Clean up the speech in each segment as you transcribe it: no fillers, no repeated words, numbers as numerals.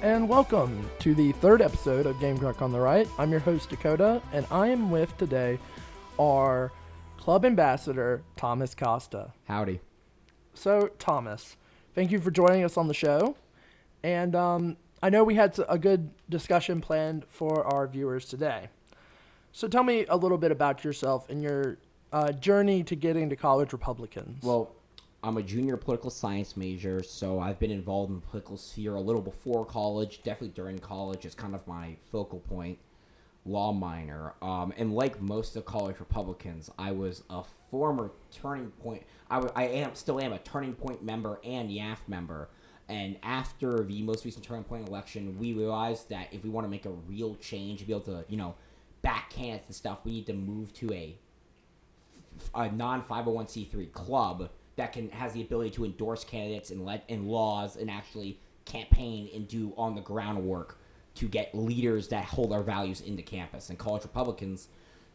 and welcome to the third episode of Game Gruck on the Right. I'm your host, Dakota, and I am with today our club ambassador, Thomas Costa. Howdy. So, Thomas, thank you for joining us on the show. And I know we had a good discussion planned for our viewers today. So tell me a little bit about yourself and your journey to getting to college Republicans. Well, I'm a junior political science major, so I've been involved in the political sphere a little before college, definitely during college. It's kind of my focal point, law minor. And like most of college Republicans, I was a former Turning Point. Still am a Turning Point member and YAF member. And after the most recent Turning Point election, we realized that if we want to make a real change, be able to, back candidates and stuff, we need to move to a non-501c3 club that has the ability to endorse candidates and laws and actually campaign and do on-the-ground work to get leaders that hold our values into campus. And College Republicans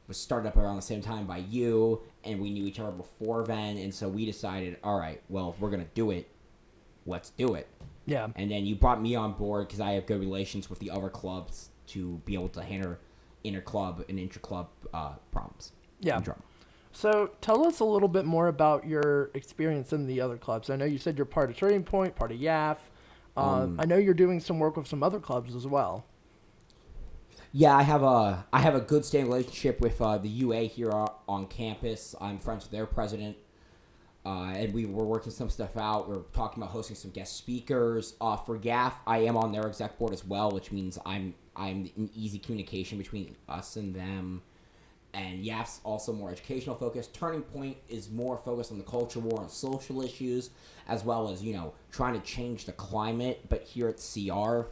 was started up around the same time by you, and we knew each other before then, and so we decided, all right, well, if we're going to do it, let's do it. Yeah. And then you brought me on board because I have good relations with the other clubs to be able to handle inter-club and intra-club problems. Yeah. So tell us a little bit more about your experience in the other clubs. I know you said you're part of Turning Point, part of YAF. I know you're doing some work with some other clubs as well. Yeah, I have a good standing relationship with the UA here on campus. I'm friends with their president, and we're working some stuff out. We're talking about hosting some guest speakers. For YAF, I am on their exec board as well, which means I'm in easy communication between us and them. And YAF's also more educational focused. Turning Point is more focused on the culture war and social issues, as well as, trying to change the climate. But here at CR,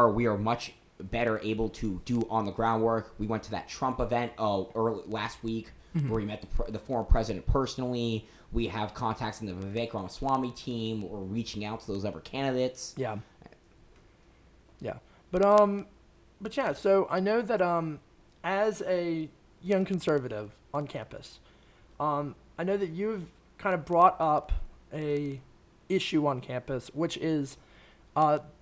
we are much better able to do on the ground work. We went to that Trump event early last week, where we met the former president personally. We have contacts in the Vivek Ramaswamy team. We're reaching out to those other candidates. Yeah. Yeah. But yeah, so I know that as a young conservative on campus, I know that you've kind of brought up a issue on campus, which is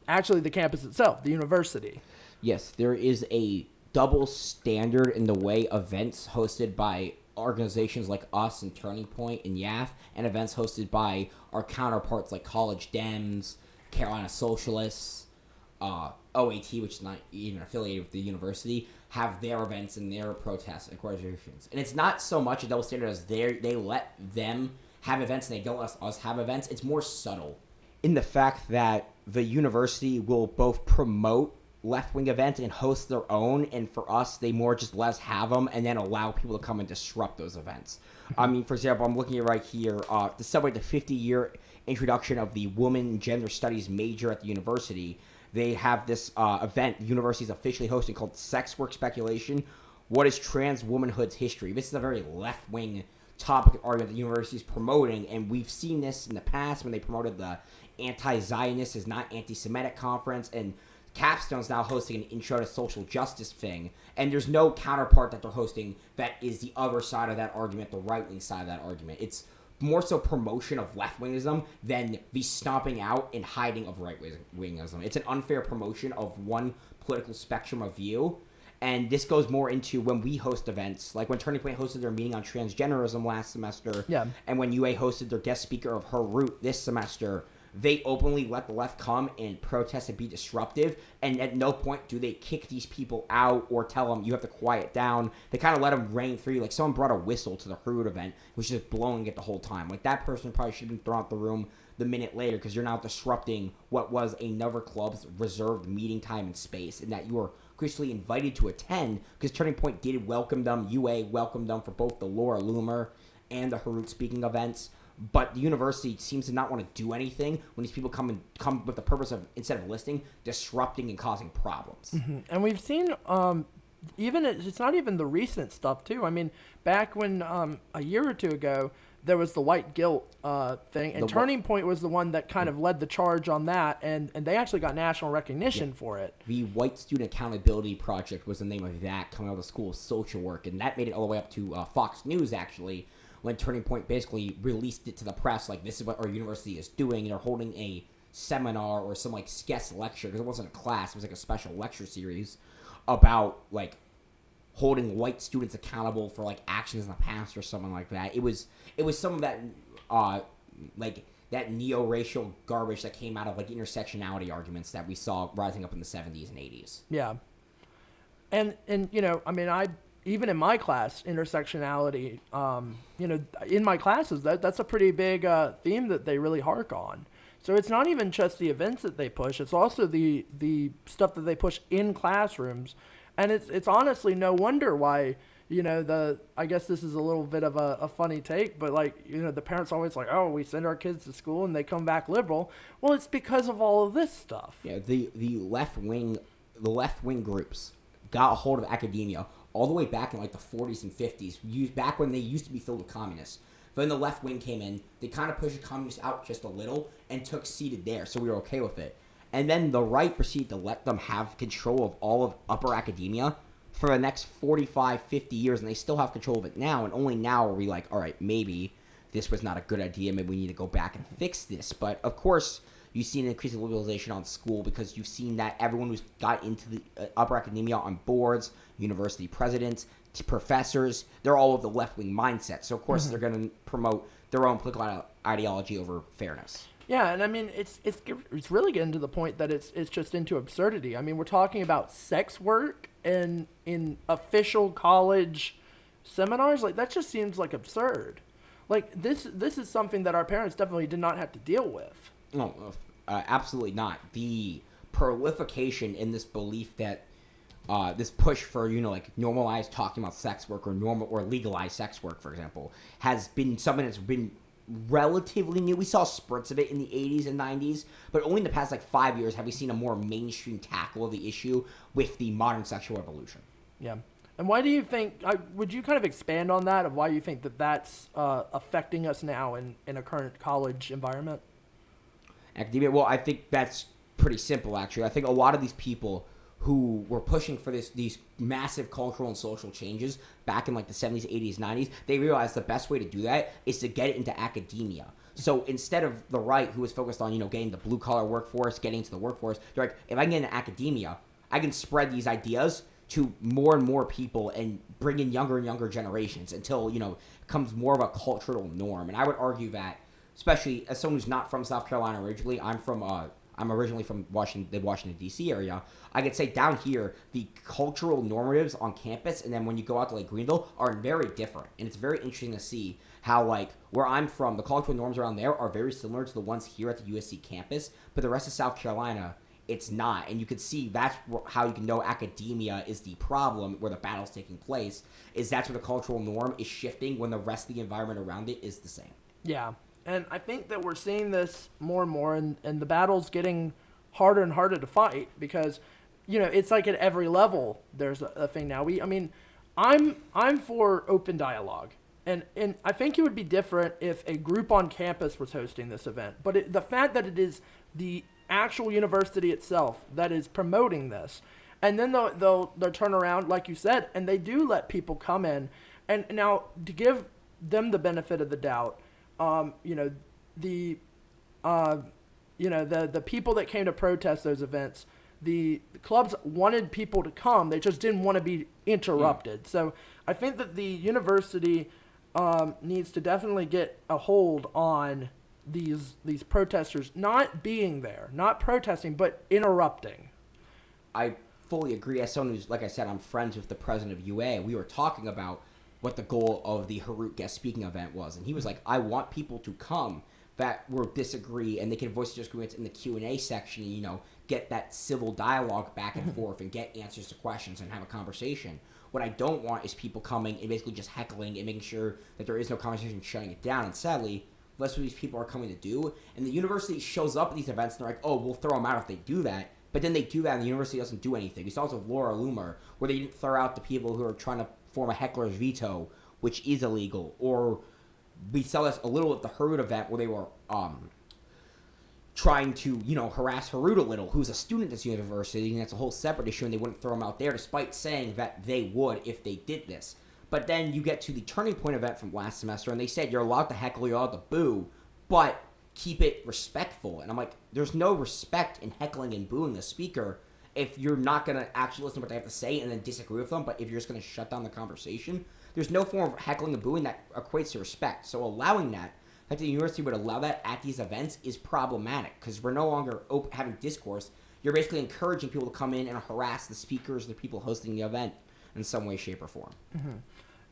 actually the campus itself, the university. Yes, there is a double standard in the way events hosted by organizations like us and Turning Point and YAF, and events hosted by our counterparts like College Dems, Carolina Socialists, OAT, which is not even affiliated with the university, have their events and their protests and organizations. And it's not so much a double standard as they let them have events and they don't let us have events. It's more subtle in the fact that the university will both promote left-wing events and host their own, and for us, they more just let us have them and then allow people to come and disrupt those events. I mean, for example, I'm looking at right here, to celebrate the 50-year introduction of the Women and Gender Studies major at the university. They have this event the university is officially hosting called Sex Work Speculation. What is trans womanhood's history? This is a very left-wing topic argument the university is promoting, and we've seen this in the past when they promoted the Anti-Zionist is Not Anti-Semitic conference, and Capstone's now hosting an intro to social justice thing, and there's no counterpart that they're hosting that is the other side of that argument, the right-wing side of that argument. It's more so promotion of left-wingism than the stomping out and hiding of right-wingism. It's an unfair promotion of one political spectrum of view, and this goes more into when we host events, like when Turning Point hosted their meeting on transgenderism last semester, and when UA hosted their guest speaker of Her Root this semester. They openly let the left come and protest and be disruptive, and at no point do they kick these people out or tell them you have to quiet down. They kind of let them reign free. Like, someone brought a whistle to the Hood event, which is just blowing it the whole time. Like, that person probably should have been thrown out the room the minute later because you're now disrupting what was another club's reserved meeting time and space, and that you were graciously invited to attend because Turning Point did welcome them. UA welcomed them for both the Laura Loomer and the Harut speaking events. But the university seems to not want to do anything when these people come with the purpose of, instead of listening, disrupting and causing problems. Mm-hmm. And we've seen, it's not even the recent stuff, too. I mean, back when a year or two ago, there was the white guilt thing, and Turning Point was the one that kind of led the charge on that, and they actually got national recognition for it. The White Student Accountability Project was the name of that, coming out of the School of Social Work, and that made it all the way up to Fox News, actually, when Turning Point basically released it to the press, like, this is what our university is doing. They're holding a seminar or some like guest lecture, because it wasn't a class, it was like a special lecture series about like holding white students accountable for like actions in the past or something like that. It was some of that like that neo-racial garbage that came out of like intersectionality arguments that we saw rising up in the 70s and 80s. Yeah. And you know, I mean, even in my class, intersectionality, you know, in my classes, that's a pretty big theme that they really hark on. So it's not even just the events that they push; it's also the stuff that they push in classrooms, and it's honestly no wonder why, you know, I guess this is a little bit of a funny take, but like, you know, the parents always like, oh, we send our kids to school and they come back liberal. Well, it's because of all of this stuff. Yeah, the left wing groups got a hold of academia all the way back in like the 40s and 50s, back when they used to be filled with communists. Then the left wing came in, they kind of pushed the communists out just a little and took seated there, so we were okay with it. And then the right proceeded to let them have control of all of upper academia for the next 45, 50 years, and they still have control of it now, and only now are we like, all right, maybe this was not a good idea, maybe we need to go back and fix this. But of course, you've seen an increasing liberalization on school because you've seen that everyone who's got into the upper academia on boards, university presidents, professors, they're all of the left-wing mindset. So, of course, they're going to promote their own political ideology over fairness. Yeah, and I mean, it's really getting to the point that it's just into absurdity. I mean, we're talking about sex work in official college seminars. Like, that just seems like absurd. Like, this is something that our parents definitely did not have to deal with. No, absolutely not. The proliferation in this belief that this push for, you know, like normalized talking about sex work or legalized sex work, for example, has been something that's been relatively new. We saw spurts of it in the 80s and 90s, but only in the past like 5 years have we seen a more mainstream tackle of the issue with the modern sexual revolution. Yeah. And why do you think, would you kind of expand on that, of why you think that that's affecting us now in a current college environment? Academia, well, I think that's pretty simple, actually. I think a lot of these people who were pushing for these massive cultural and social changes back in like the 70s, 80s, 90s, they realized the best way to do that is to get it into academia. So instead of the right, who was focused on, you know, getting the blue-collar workforce, getting into the workforce, they're like, if I can get into academia, I can spread these ideas to more and more people and bring in younger and younger generations until, you know, it becomes more of a cultural norm. And I would argue that, especially as someone who's not from South Carolina originally, I'm originally from the Washington, D.C. area. I could say down here, the cultural normatives on campus, and then when you go out to like Greenville, are very different. And it's very interesting to see how, like, where I'm from, the cultural norms around there are very similar to the ones here at the USC campus, but the rest of South Carolina, it's not. And you can see that's how you can know academia is the problem, where the battle's taking place, is that's where the cultural norm is shifting when the rest of the environment around it is the same. Yeah. And I think that we're seeing this more and more, and the battle's getting harder and harder to fight because, you know, it's like at every level there's a thing now. I'm for open dialogue, and I think it would be different if a group on campus was hosting this event. But the fact that it is the actual university itself that is promoting this, and then they'll turn around, like you said, and they do let people come in, and now to give them the benefit of the doubt. You know, the people that came to protest those events, the clubs wanted people to come. They just didn't want to be interrupted. Yeah. So I think that the university needs to definitely get a hold on these protesters not being there, not protesting, but interrupting. I fully agree. As someone who's, like I said, I'm friends with the president of UA. We were talking about what the goal of the Harut guest speaking event was, and he was like, I want people to come that will disagree, and they can voice their disagreements in the Q&A section, and, you know, get that civil dialogue back and forth and get answers to questions and have a conversation. What I don't want is people coming and basically just heckling and making sure that there is no conversation, shutting it down. And sadly, that's what these people are coming to do. And the university shows up at these events and they're like, oh, we'll throw them out if they do that. But then they do that and the university doesn't do anything. We saw this with Laura Loomer, where they didn't throw out the people who are trying to form a heckler's veto, which is illegal. Or we saw this a little at the Harut event where they were trying to, you know, harass Harut a little, who's a student at this university, and that's a whole separate issue, and they wouldn't throw him out there despite saying that they would if they did this. But then you get to the Turning Point event from last semester, and they said you're allowed to heckle, you're allowed to boo, but keep it respectful. And I'm like, there's no respect in heckling and booing the speaker if you're not going to actually listen to what they have to say and then disagree with them, but if you're just going to shut down the conversation, there's no form of heckling and booing that equates to respect. So allowing that, like the university would allow that at these events, is problematic because we're no longer having discourse. You're basically encouraging people to come in and harass the speakers, the people hosting the event in some way, shape, or form. Mm-hmm.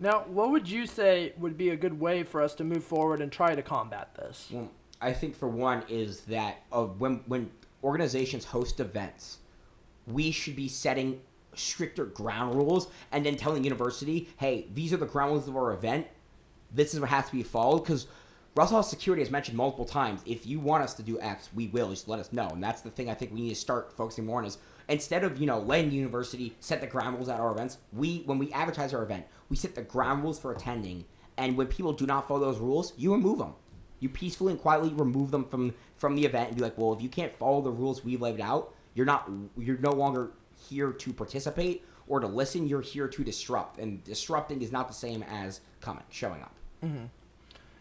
Now, what would you say would be a good way for us to move forward and try to combat this? Well, I think for one is that when organizations host events, we should be setting stricter ground rules and then telling the university, hey, these are the ground rules of our event. This is what has to be followed. Because Russell House Security has mentioned multiple times, if you want us to do X, we will. Just let us know. And that's the thing I think we need to start focusing more on is instead of, letting the university set the ground rules at our events, when we advertise our event, we set the ground rules for attending. And when people do not follow those rules, you remove them. You peacefully and quietly remove them from the event and be like, well, if you can't follow the rules we've laid out, you're no longer here to participate or to listen. You're here to disrupt, and disrupting is not the same as showing up. Mm-hmm.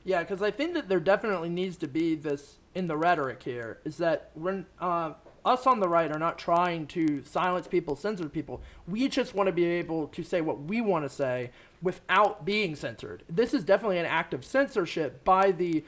Yeah, because I think that there definitely needs to be this in the rhetoric here, is that when us on the right are not trying to silence people, censor people. We just want to be able to say what we want to say without being censored. This is definitely an act of censorship by the,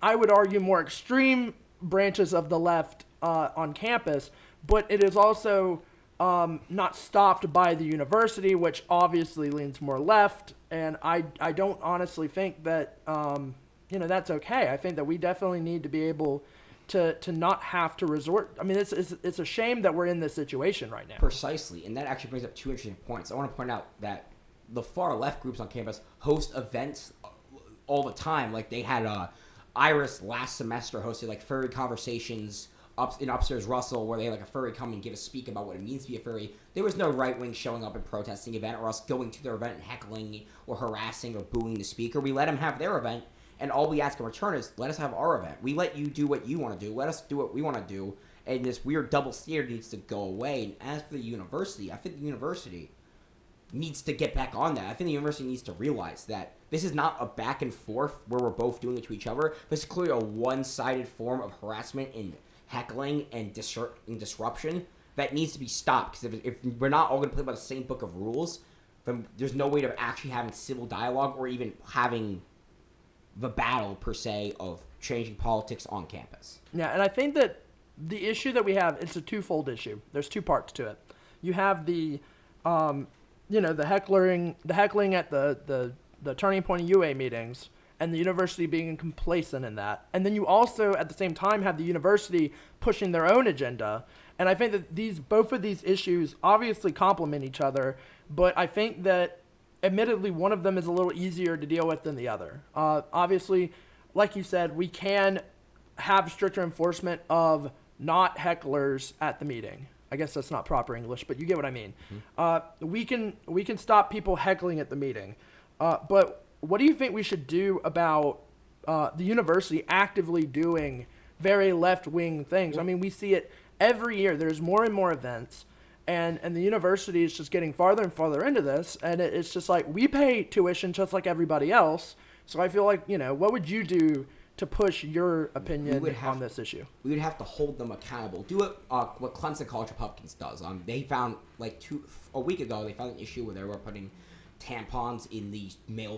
I would argue, more extreme branches of the left on campus, but it is also not stopped by the university, which obviously leans more left. And I don't honestly think that, that's okay. I think that we definitely need to be able to not have to resort. I mean, it's a shame that we're in this situation right now. Precisely. And that actually brings up two interesting points. I want to point out that the far left groups on campus host events all the time. Like they had Iris last semester hosted like furry conversations in upstairs Russell, where they had like a furry come and give a speak about what it means to be a furry. There was no right wing showing up and protesting the event, or us going to their event and heckling or harassing or booing the speaker. We let them have their event, and all we ask in return is let us have our event. We let you do what you want to do. Let us do what we want to do. And this weird double standard needs to go away. And as for the university, I think the university needs to get back on that. I think the university needs to realize that this is not a back and forth where we're both doing it to each other. This is clearly a one-sided form of harassment and heckling and disruption that needs to be stopped. Because if we're not all going to play by the same book of rules, then there's no way to actually having civil dialogue or even having the battle, per se, of changing politics on campus. Yeah, and I think that the issue that we have, it's a twofold issue. There's two parts to it. You have the, the heckling at the Turning Point UA meetings, and the university being complacent in that. And then you also, at the same time, have the university pushing their own agenda. And I think that both of these issues obviously complement each other, but I think that, admittedly, one of them is a little easier to deal with than the other. Obviously, like you said, we can have stricter enforcement of not hecklers at the meeting. I guess that's not proper English, but you get what I mean. Mm-hmm. We can stop people heckling at the meeting. But what do you think we should do about the university actively doing very left-wing things? I mean, we see it every year. There's more and more events, and the university is just getting farther and farther into this, and it's just like, we pay tuition just like everybody else. So I feel like, what would you do to push your opinion on this issue? We would have to hold them accountable. Do what Clemson College Republicans does. They found, a week ago, they found an issue where they were putting tampons in the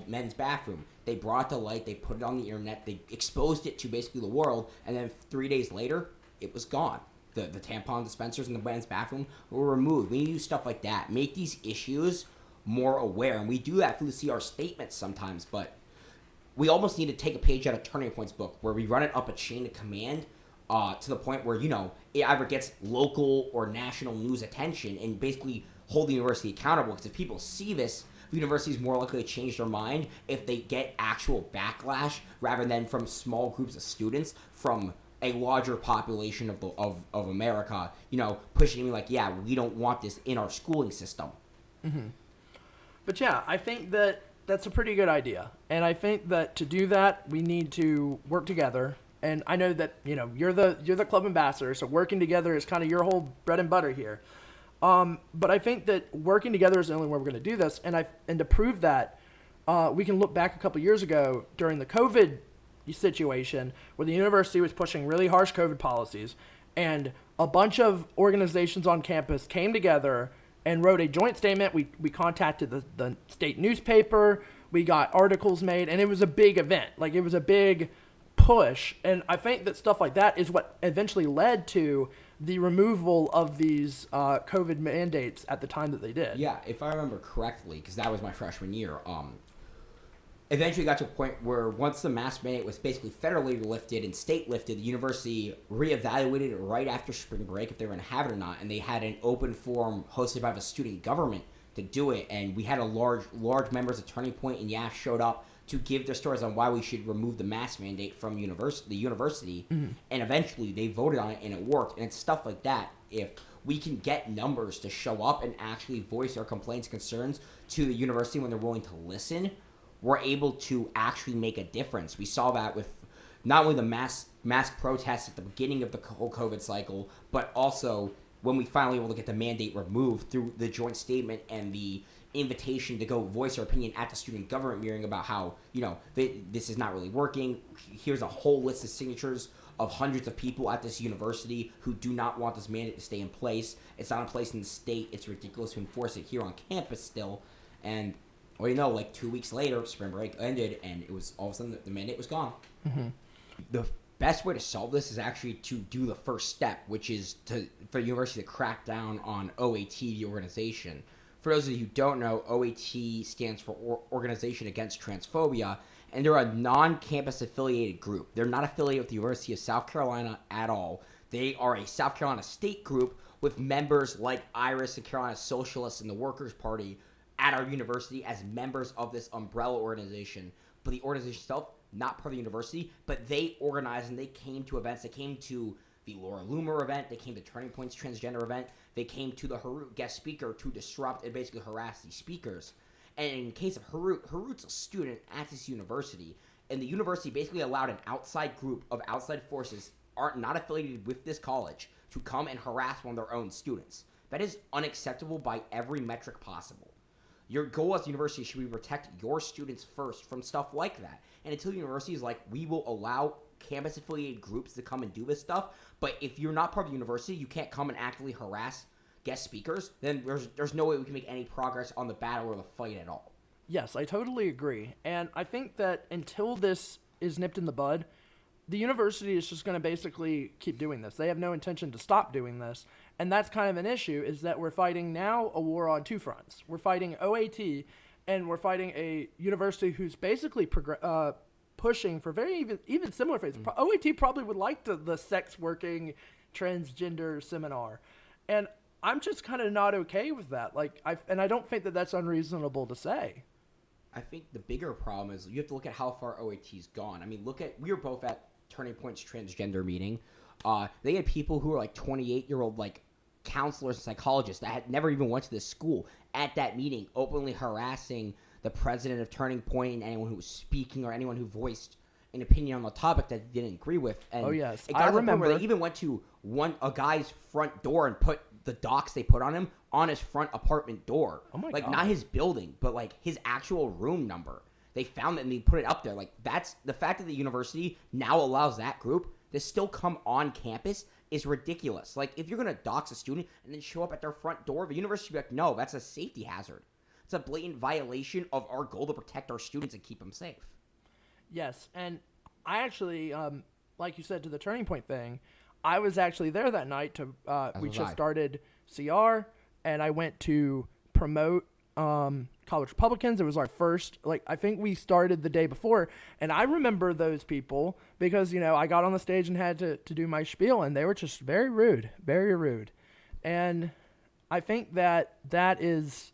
men's bathroom. They brought it to light, they put it on the internet, they exposed it to basically the world, and then 3 days later, it was gone. The tampon dispensers in the men's bathroom were removed. We need to do stuff like that. Make these issues more aware, and we do that through the CR statements sometimes, but we almost need to take a page out of Turning Point's book, where we run it up a chain of command to the point where, it either gets local or national news attention, and basically hold the university accountable, because if people see this, the university is more likely to change their mind if they get actual backlash rather than from small groups of students from a larger population of America, pushing me like, yeah, we don't want this in our schooling system. Mm-hmm. But yeah, I think that that's a pretty good idea. And I think that to do that, we need to work together. And I know that, you're the club ambassador, so working together is kind of your whole bread and butter here. But I think that working together is the only way we're going to do this. And to prove that, we can look back a couple years ago during the COVID situation where the university was pushing really harsh COVID policies, and a bunch of organizations on campus came together and wrote a joint statement. We contacted the state newspaper. We got articles made, and it was a big event. Like, it was a big push. And I think that stuff like that is what eventually led to the removal of these COVID mandates at the time that they did. Yeah, if I remember correctly, because that was my freshman year, eventually got to a point where once the mask mandate was basically federally lifted and state lifted, the university reevaluated it right after spring break if they were going to have it or not, and they had an open forum hosted by the student government to do it, and we had a large members of Turning Point and YAF showed up to give their stories on why we should remove the mask mandate from the university, and eventually they voted on it and it worked. And it's stuff like that. If we can get numbers to show up and actually voice our complaints, concerns to the university when they're willing to listen, we're able to actually make a difference. We saw that with not only the mask protests at the beginning of the whole COVID cycle, but also when we finally were able to get the mandate removed through the joint statement and the invitation to go voice our opinion at the student government meeting about how, this is not really working. Here's a whole list of signatures of hundreds of people at this university who do not want this mandate to stay in place. It's not in place in the state. It's ridiculous to enforce it here on campus still. And, 2 weeks later, spring break ended, and it was all of a sudden the mandate was gone. Mm-hmm. The best way to solve this is actually to do the first step, which is for the university to crack down on OAT, the organization. For those of you who don't know, OAT stands for Organization Against Transphobia, and they're a non-campus affiliated group. They're not affiliated with the University of South Carolina at all. They are a South Carolina state group with members like Iris and Carolina Socialists and the Workers' Party at our university as members of this umbrella organization. But the organization itself, not part of the university, but they organized and they came to events. They came to the Laura Loomer event. They came to Turning Point's transgender event. They came to the Harut guest speaker to disrupt and basically harass these speakers. And in case of Harut's a student at this university, and the university basically allowed an outside group of outside forces not affiliated with this college to come and harass one of their own students. That is unacceptable by every metric possible. Your goal as a university should be to protect your students first from stuff like that. And until the university is like, we will allow campus-affiliated groups to come and do this stuff, but if you're not part of the university, you can't come and actively harass guest speakers, then there's no way we can make any progress on the battle or the fight at all. Yes, I totally agree. And I think that until this is nipped in the bud, the university is just going to basically keep doing this. They have no intention to stop doing this. And that's kind of an issue, is that we're fighting now a war on two fronts. We're fighting OAT, and we're fighting a university who's basically pushing for very even similar things. OAT probably would like the sex-working transgender seminar. And I'm just kind of not okay with that. I don't think that that's unreasonable to say. I think the bigger problem is you have to look at how far OAT's gone. I mean, we were both at Turning Point's transgender meeting. They had people who were 28-year-old counselors and psychologists that had never even went to this school at that meeting, openly harassing the president of Turning Point and anyone who was speaking or anyone who voiced an opinion on the topic that they didn't agree with. And oh yes, it got to the point where they even went to a guy's front door and put the docs they put on him on his front apartment door. Oh my God. Not his building, but his actual room number. They found it and they put it up there. That's the fact that the university now allows that group to still come on campus is ridiculous. If you're going to dox a student and then show up at their front door, the university will be no, that's a safety hazard. It's a blatant violation of our goal to protect our students and keep them safe. Yes, and I actually, like you said, to the Turning Point thing, I was actually there that night to, we just started CR, and I went to promote College Republicans. It was our first, I think we started the day before, and I remember those people because, I got on the stage and had to do my spiel, and they were just very rude. And I think that is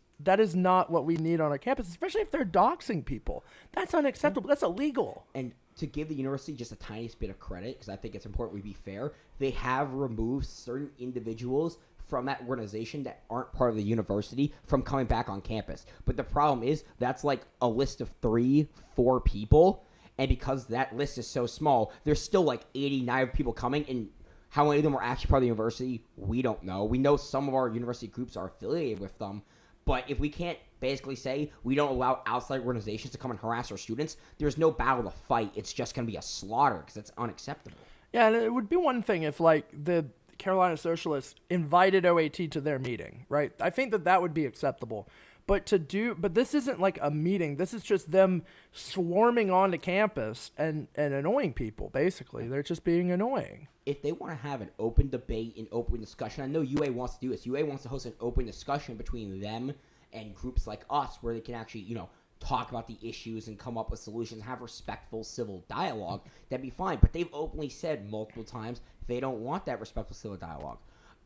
not what we need on our campus, especially if they're doxing people. That's unacceptable. That's illegal. And to give the university just a tiniest bit of credit, because I think it's important we be fair, they have removed certain individuals from that organization that aren't part of the university from coming back on campus. But the problem is that's a list of 3-4 people, and because that list is so small, there's still 89 people coming, and how many of them are actually part of the university, we don't know. We know some of our university groups are affiliated with them, But if we can't basically say we don't allow outside organizations to come and harass our students, there's no battle to fight. It's just going to be a slaughter because it's unacceptable. Yeah, and it would be one thing if, like, the Carolina Socialists invited OAT to their meeting, right? I think that would be acceptable. But this isn't like a meeting. This is just them swarming onto campus and annoying people, basically. They're just being annoying. If they want to have an open debate and open discussion, I know UA wants to do this. UA wants to host an open discussion between them and groups like us where they can actually, talk about the issues and come up with solutions, have respectful civil dialogue. That'd be fine. But they've openly said multiple times they don't want that respectful civil dialogue.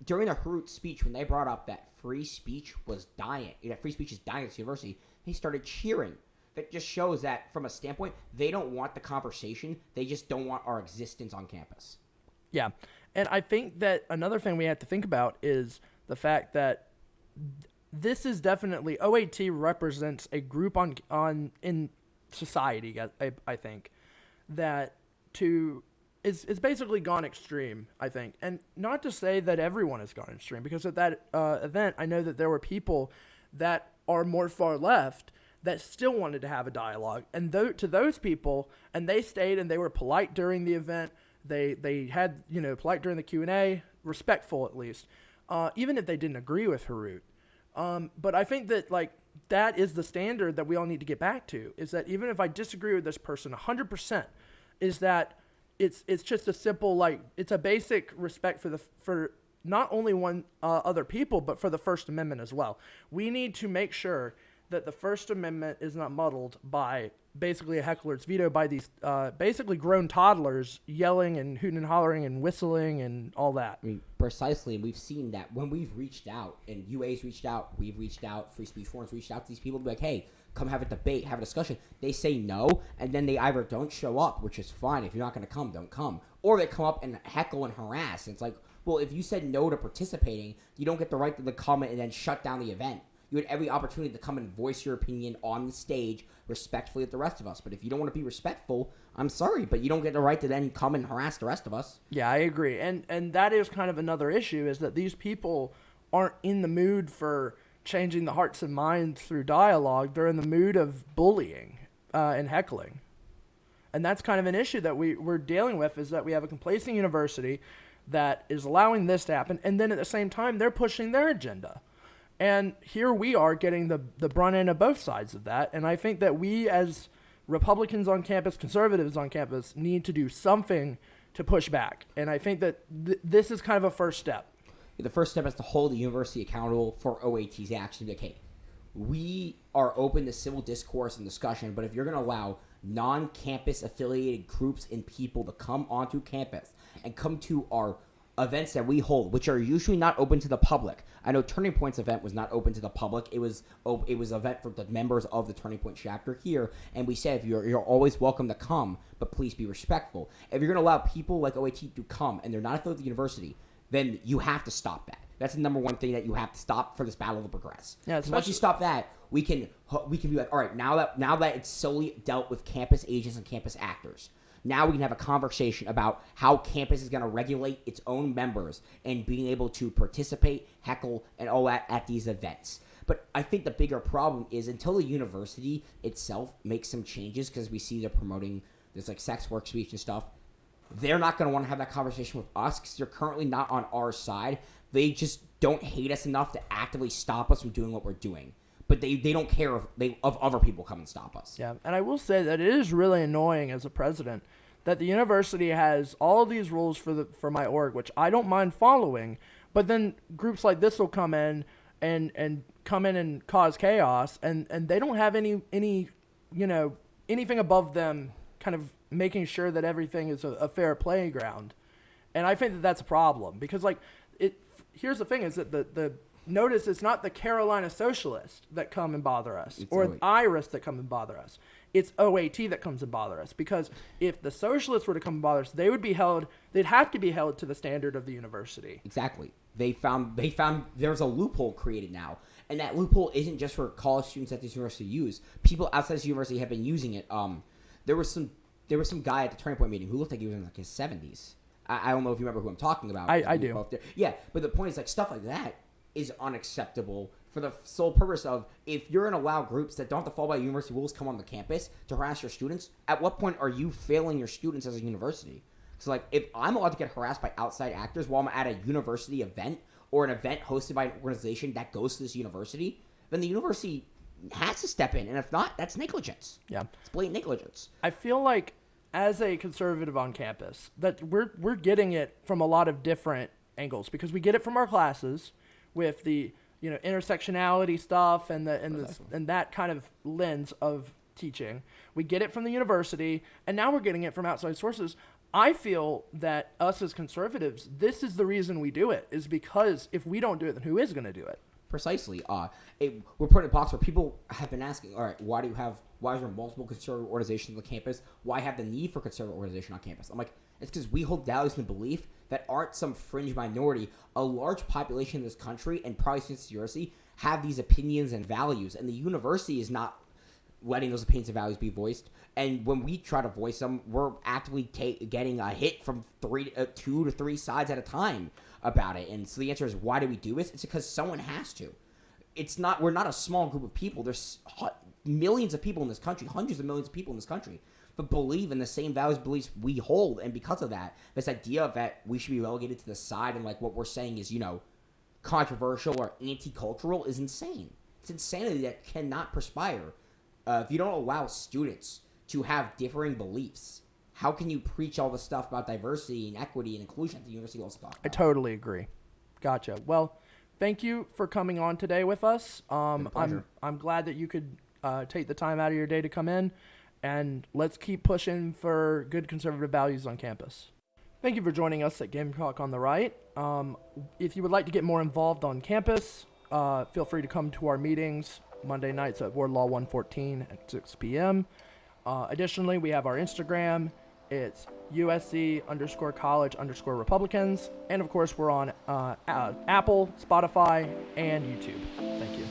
During the Harut speech, when they brought up that free speech was dying, that free speech is dying at this university, they started cheering. That just shows that from a standpoint, they don't want the conversation. They just don't want our existence on campus. Yeah. And I think that another thing we have to think about is the fact that this is definitely, OAT represents a group in society, I think, that it's basically gone extreme, I think. And not to say that everyone has gone extreme, because at that event, I know that there were people that are more far left that still wanted to have a dialogue. And to those people, and they stayed and they were polite during the event. They had, polite during the Q&A, respectful at least, even if they didn't agree with Harut. But I think that, like, that is the standard that we all need to get back to, is that even if I disagree with this person 100%, is that it's just a simple, like, it's a basic respect for not only other people, but for the First Amendment as well. We need to make sure that the First Amendment is not muddled by basically a heckler's veto by these basically grown toddlers yelling and hooting and hollering and whistling and all that. I mean, precisely, and we've seen that when we've reached out, and UA's reached out, we've reached out, Free Speech Forum's reached out to these people to be like, hey, come have a debate, have a discussion. They say no, and then they either don't show up, which is fine. If you're not going to come, don't come. Or they come up and heckle and harass. And it's like, well, if you said no to participating, you don't get the right to comment and then shut down the event. You had every opportunity to come and voice your opinion on the stage respectfully with the rest of us. But if you don't want to be respectful, I'm sorry, but you don't get the right to then come and harass the rest of us. Yeah, I agree. And that is kind of another issue, is that these people aren't in the mood for changing the hearts and minds through dialogue. They're in the mood of bullying and heckling. And that's kind of an issue that we're dealing with, is that we have a complacent university that is allowing this to happen, and then at the same time, they're pushing their agenda. And here we are getting the brunt end of both sides of that. And I think that we as Republicans on campus, conservatives on campus, need to do something to push back. And I think that this is kind of a first step. The first step is to hold the university accountable for OAT's actions. Like, hey, we are open to civil discourse and discussion, but if you're going to allow non-campus affiliated groups and people to come onto campus and come to our events that we hold, which are usually not open to the public. I know Turning Point's event was not open to the public. It was an event for the members of the Turning Point chapter here, and we said you're always welcome to come, but please be respectful. If you're going to allow people like OAT to come and they're not affiliated with the university, then you have to stop that. That's the number one thing that you have to stop for this battle to progress. Yeah, once you stop that, we can be like, all right, now that it's solely dealt with campus agents and campus actors, now we can have a conversation about how campus is going to regulate its own members and being able to participate, heckle, and all that at these events. But I think the bigger problem is until the university itself makes some changes, because we see they're promoting this like sex work speech and stuff, they're not going to want to have that conversation with us because they're currently not on our side. They just don't hate us enough to actively stop us from doing what we're doing. But they don't care of other people come and stop us. Yeah, and I will say that it is really annoying as a president that the university has all these rules for my org, which I don't mind following, but then groups like this will come in and cause chaos, and they don't have any anything above them kind of making sure that everything is a fair playground. And I think that that's a problem, because here's the thing, is that the notice it's not the Carolina Socialists that come and bother us, or IRIS that come and bother us. It's OAT that comes and bother us, because if the Socialists were to come and bother us, they'd have to be held to the standard of the university. Exactly. They found there's a loophole created now, and that loophole isn't just for college students at this university to use. People outside this university have been using it. There was some guy at the Turning Point meeting who looked like he was in like his 70s. I don't know if you remember who I'm talking about. I do. Yeah, but the point is, like, stuff like that is unacceptable for the sole purpose of, if you're going to allow groups that don't have to follow by university rules come on the campus to harass your students, at what point are you failing your students as a university? So, like, if I'm allowed to get harassed by outside actors while I'm at a university event or an event hosted by an organization that goes to this university, then the university has to step in. And if not, that's negligence. Yeah. It's blatant negligence. I feel like as a conservative on campus that we're getting it from a lot of different angles, because we get it from our classes with the, you know, intersectionality stuff and that kind of lens of teaching. We get it from the university, and now we're getting it from outside sources. I feel that us as conservatives, this is the reason we do it, is because if we don't do it, then who is going to do it? Precisely. We're put in a box where people have been asking, all right, why is there multiple conservative organizations on the campus? Why have the need for conservative organization on campus? I'm like, it's because we hold values and belief that aren't some fringe minority. A large population in this country, and probably since the university, have these opinions and values, and the university is not letting those opinions and values be voiced. And when we try to voice them, we're actively getting a hit from 2 to 3 sides at a time about it. And so the answer is, why do we do this? It's because someone has to. We're not a small group of people. There's millions of people in this country, hundreds of millions of people in this country, but believe in the same values and beliefs we hold. And because of that, this idea that we should be relegated to the side and like what we're saying is, you know, controversial or anti-cultural is insane. It's insanity that cannot perspire. If you don't allow students to have differing beliefs, how can you preach all the stuff about diversity and equity and inclusion that the university loves to talk about? I totally agree. Gotcha. Well, thank you for coming on today with us. I'm glad that you could take the time out of your day to come in, and let's keep pushing for good conservative values on campus. Thank you for joining us at Gamecock on the Right. If you would like to get more involved on campus, feel free to come to our meetings Monday nights at Ward Law 114 at 6 p.m. Additionally, we have our Instagram. It's USC_college_Republicans. And of course, we're on Apple, Spotify, and YouTube. Thank you.